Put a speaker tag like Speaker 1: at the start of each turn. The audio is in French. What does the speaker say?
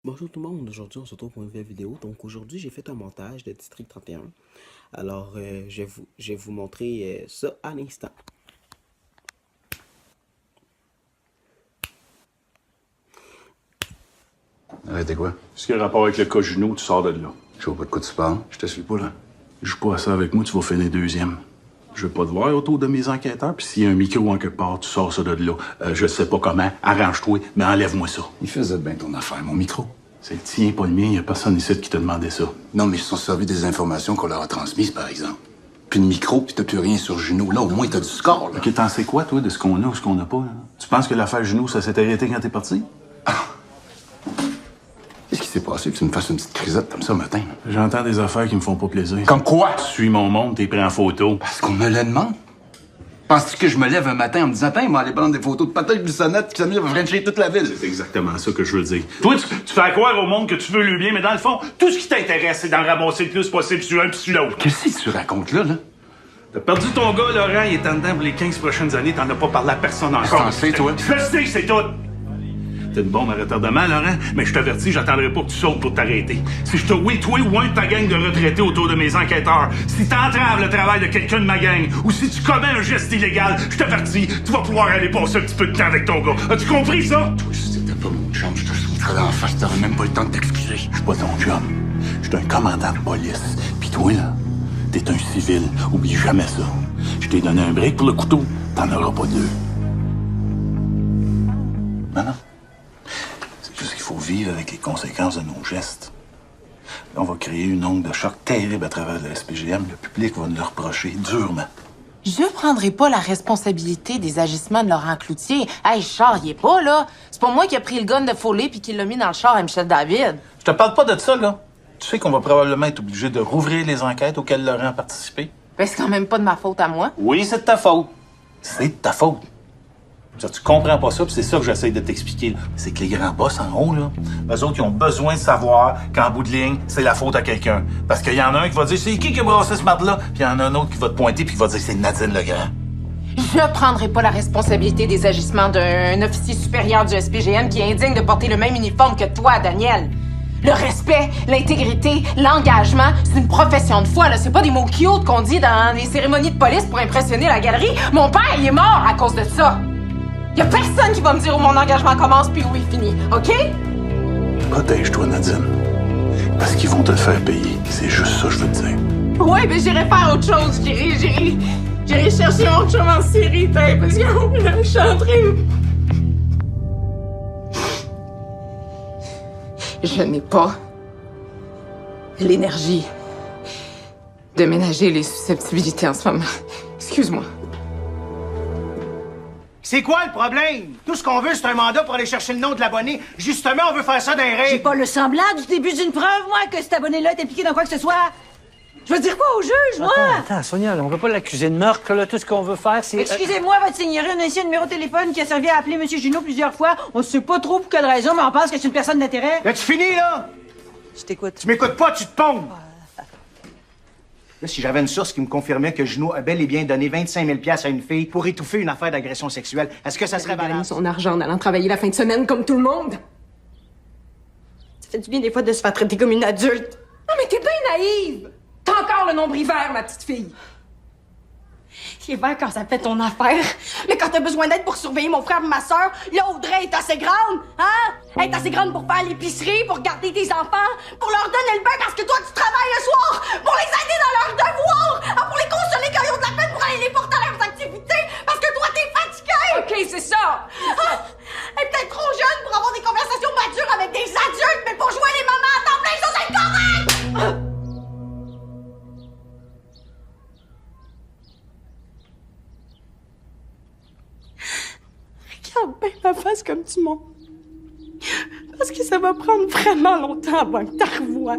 Speaker 1: Bonjour tout le monde, aujourd'hui on se retrouve pour une nouvelle vidéo. Donc aujourd'hui j'ai fait un montage de District 31. Alors je vais vous montrer ça à l'instant.
Speaker 2: Arrêtez quoi?
Speaker 3: Ce qui a rapport avec le cas Juno, tu sors de là.
Speaker 2: Je vois pas de quoi tu parles.
Speaker 3: Je te suis pas, là. Joue pas à ça avec moi, tu vas finir deuxième. Je veux pas te voir autour de mes enquêteurs, puis s'il y a un micro en quelque part, tu sors ça de là. Je sais pas comment, arrange-toi, mais enlève-moi ça.
Speaker 2: Il faisait bien ton affaire, mon micro.
Speaker 3: C'est le tien, pas le mien, y a personne ici qui t'a demandé ça.
Speaker 2: Non, mais ils se sont servis des informations qu'on leur a transmises, par exemple. Puis le micro, puis t'as plus rien sur Juno. Là, au moins, t'as du score, là.
Speaker 3: Ok, t'en sais quoi, toi, de ce qu'on a ou ce qu'on n'a pas, là? Tu penses que l'affaire Juno, ça s'est arrêté quand t'es parti?
Speaker 2: Qu'est-ce qui s'est passé que tu me fasses une petite crisette comme ça, matin?
Speaker 3: J'entends des affaires qui me font pas plaisir.
Speaker 2: Comme quoi?
Speaker 3: Tu suis mon monde, t'es pris en photo.
Speaker 2: Parce qu'on me le demande. Penses-tu que je me lève un matin en me disant, il m'a aller prendre des photos de patates de sonnette qui s'amusent à frencher toute la ville?
Speaker 3: C'est exactement ça que je veux dire. Toi, tu fais croire au monde que tu veux le bien, mais dans le fond, tout ce qui t'intéresse, c'est d'en ramasser le plus possible sur un puis sur l'autre.
Speaker 2: Qu'est-ce que tu racontes là?
Speaker 3: T'as perdu ton gars, Laurent, il est en dedans pour les 15 prochaines années, t'en as pas parlé à personne encore.
Speaker 2: T'en sais, toi?
Speaker 3: Je le sais, c'est tout! T'es une bombe à retardement, Laurent, mais je t'avertis, j'attendrai pas que tu sautes pour t'arrêter. Si je te oui, toi ou un de ta gang de retraités autour de mes enquêteurs, si t'entraves le travail de quelqu'un de ma gang, ou si tu commets un geste illégal, je t'avertis, tu vas pouvoir aller passer un petit peu de temps avec ton gars. As-tu compris ça?
Speaker 2: Toi, si c'était pas mon chum, je te sauterais d'en face, t'aurais même pas le temps de t'excuser.
Speaker 3: Je suis pas ton chum. Je suis un commandant de police. Pis toi, là, t'es un civil. Oublie jamais ça. Je t'ai donné un break pour le couteau. T'en auras pas deux. Non. C'est juste qu'il faut vivre avec les conséquences de nos gestes. Là, on va créer une onde de choc terrible à travers le SPGM. Le public va nous le reprocher durement.
Speaker 4: Je prendrai pas la responsabilité des agissements de Laurent Cloutier. Hey, Char, il est pas, là. C'est pas moi qui a pris le gun de Foley puis qui l'a mis dans le char à Michel David.
Speaker 5: Je te parle pas de ça, là. Tu sais qu'on va probablement être obligé de rouvrir les enquêtes auxquelles Laurent a participé.
Speaker 4: Ben, c'est quand même pas de ma faute à moi.
Speaker 5: Oui, c'est de ta faute. C'est de ta faute. Ça, tu comprends pas ça, puis c'est ça que j'essaie de t'expliquer, là. C'est que les grands boss en haut, là, eux autres, ils ont besoin de savoir qu'en bout de ligne, c'est la faute à quelqu'un. Parce qu'il y en a un qui va dire, c'est qui a brassé ce marde-là? Puis il y en a un autre qui va te pointer puis qui va dire, c'est Nadine Legrand.
Speaker 4: Je prendrai pas la responsabilité des agissements d'un officier supérieur du SPGM qui est indigne de porter le même uniforme que toi, Daniel. Le respect, l'intégrité, l'engagement, c'est une profession de foi, là. C'est pas des mots cute qu'on dit dans les cérémonies de police pour impressionner la galerie. Mon père, il est mort à cause de ça. Y a personne qui va me dire où mon engagement commence puis où il finit, OK?
Speaker 3: Protège-toi, Nadine. Parce qu'ils vont te le faire payer. C'est juste ça que je veux te dire.
Speaker 4: Ouais, mais j'irai faire autre chose. J'irai chercher mon chum en série, parce que là, je suis en train... Je n'ai pas l'énergie de ménager les susceptibilités en ce moment. Excuse-moi.
Speaker 6: C'est quoi le problème? Tout ce qu'on veut, c'est un mandat pour aller chercher le nom de l'abonné. Justement, on veut faire ça d'un
Speaker 7: J'ai
Speaker 6: règle.
Speaker 7: pas le semblant du début d'une preuve, moi, que cet abonné-là est impliqué dans quoi que ce soit. Je veux dire quoi au juge, moi?
Speaker 8: Attends, Sonia, là, on peut pas l'accuser de meurtre, là. Tout ce qu'on veut faire, c'est...
Speaker 7: Excusez-moi, votre seigneurie, on a ici un numéro de téléphone qui a servi à appeler M. Junot plusieurs fois. On sait pas trop pour quelle raison, mais on pense que c'est une personne d'intérêt.
Speaker 6: Là, tu finis, là?
Speaker 7: Je t'écoute.
Speaker 6: Tu m'écoutes pas, tu te ponds. Là, si j'avais une source qui me confirmait que Junot a bel et bien donné 25 000 $ à une fille pour étouffer une affaire d'agression sexuelle, est-ce que ça serait
Speaker 9: Il a gagné
Speaker 6: valable?
Speaker 9: son argent en allant travailler la fin de semaine comme tout le monde.
Speaker 7: Ça fait du bien des fois de se faire traiter comme une adulte.
Speaker 9: Non, mais t'es bien naïve! T'as encore le nombril vert, ma petite fille.
Speaker 7: C'est vrai quand ça fait ton affaire. Mais quand t'as besoin d'aide pour surveiller mon frère et ma soeur, là, Audrey est assez grande, hein? Elle est assez grande pour faire l'épicerie, pour garder tes enfants, pour leur donner le bain parce que toi, tu travailles le soir, pour les aider dans leurs devoirs, pour les consoler quand ils ont de la peine pour aller les porter à leurs activités, parce que toi, t'es fatigué!
Speaker 9: OK, c'est ça!
Speaker 7: Elle est peut-être trop jeune pour avoir des conversations matures avec des adultes, mais pour jouer les mamans à temps plein, ça, c'est correct! Regarde bien ma face comme tu montes. Parce que ça va prendre vraiment longtemps avant que tu revoies.